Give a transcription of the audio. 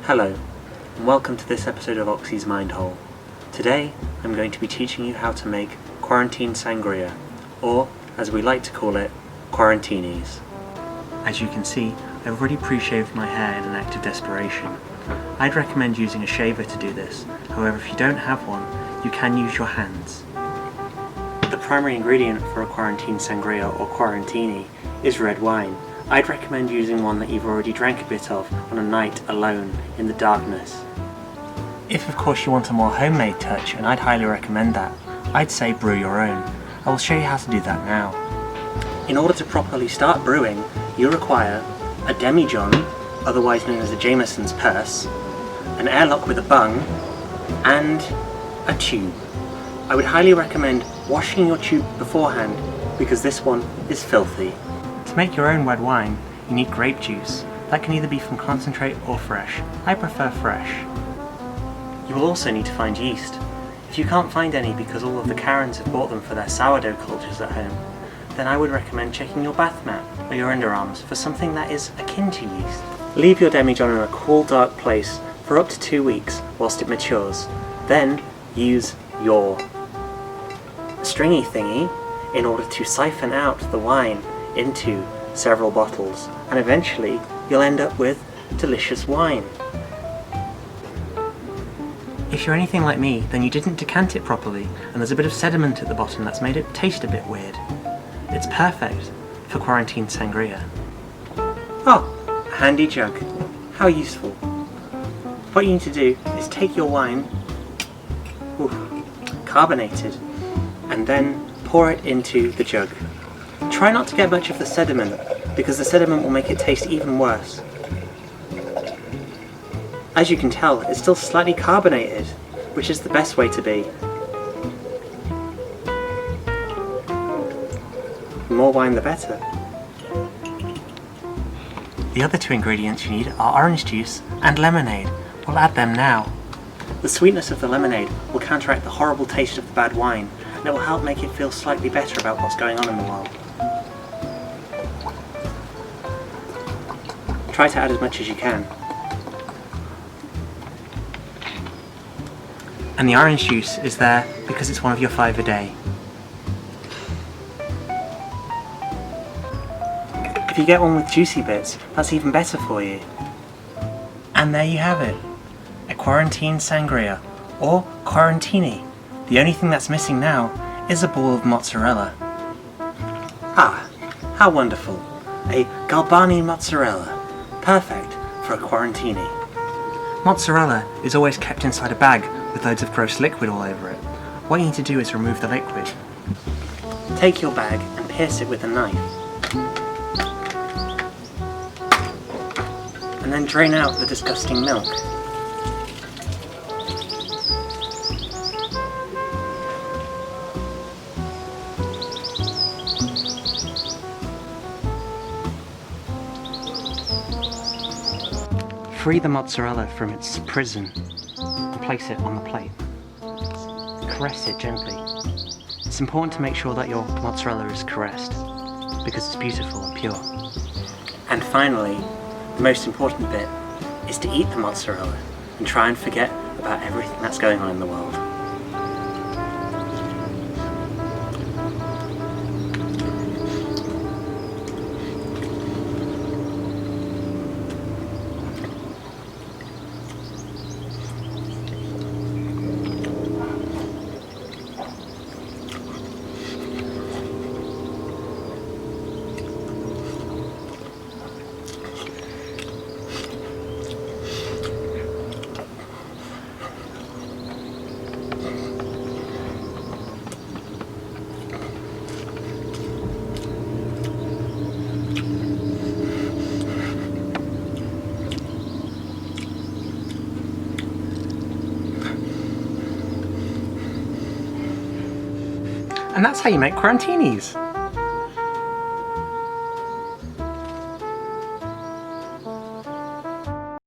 Hello, and welcome to this episode of Oxy's Mindhole. Today, I'm going to be teaching you how to make quarantine sangria, or, as we like to call it, quarantinis. As you can see, I've already pre-shaved my hair in an act of desperation. I'd recommend using a shaver to do this, however if you don't have one, you can use your hands. The primary ingredient for a quarantine sangria or quarantini is red wine. I'd recommend using one that you've already drank a bit of on a night alone in the darkness. If of course you want a more homemade touch, and I'd highly recommend that, I'd say brew your own. I will show you how to do that now. In order to properly start brewing, you require a demijohn, otherwise known as a Jameson's purse, an airlock with a bung, and a tube. I would highly recommend washing your tube beforehand because this one is filthy. To make your own red wine, you need grape juice. That can either be from concentrate or fresh. I prefer fresh. You will also need to find yeast. If you can't find any because all of the Karens have bought them for their sourdough cultures at home, then I would recommend checking your bath mat or your underarms for something that is akin to yeast. Leave your demijohn in a cool, dark place for up to 2 weeks whilst it matures. Then use your stringy thingy in order to siphon out the wine into several bottles, and eventually you'll end up with delicious wine. If you're anything like me, then you didn't decant it properly and there's a bit of sediment at the bottom that's made it taste a bit weird. It's perfect for quarantine sangria. Oh, a handy jug. How useful. What you need to do is take your wine, carbonated, and then pour it into the jug. Try not to get much of the sediment, because the sediment will make it taste even worse. As you can tell, it's still slightly carbonated, which is the best way to be. The more wine the better. The other two ingredients you need are orange juice and lemonade. We'll add them now. The sweetness of the lemonade will counteract the horrible taste of the bad wine, and it will help make it feel slightly better about what's going on in the world. Try to add as much as you can. And the orange juice is there because it's one of your 5 a day. If you get one with juicy bits, that's even better for you. And there you have it. A quarantine sangria, or quarantini. The only thing that's missing now is a ball of mozzarella. Ah, how wonderful. A Galbani mozzarella. Perfect for a quarantini. Mozzarella is always kept inside a bag with loads of gross liquid all over it. What you need to do is remove the liquid. Take your bag and pierce it with a knife. And then drain out the disgusting milk. Free the mozzarella from its prison and place it on the plate. Caress it gently. It's important to make sure that your mozzarella is caressed because it's beautiful and pure. And finally, the most important bit is to eat the mozzarella and try and forget about everything that's going on in the world. And that's how you make quarantinis.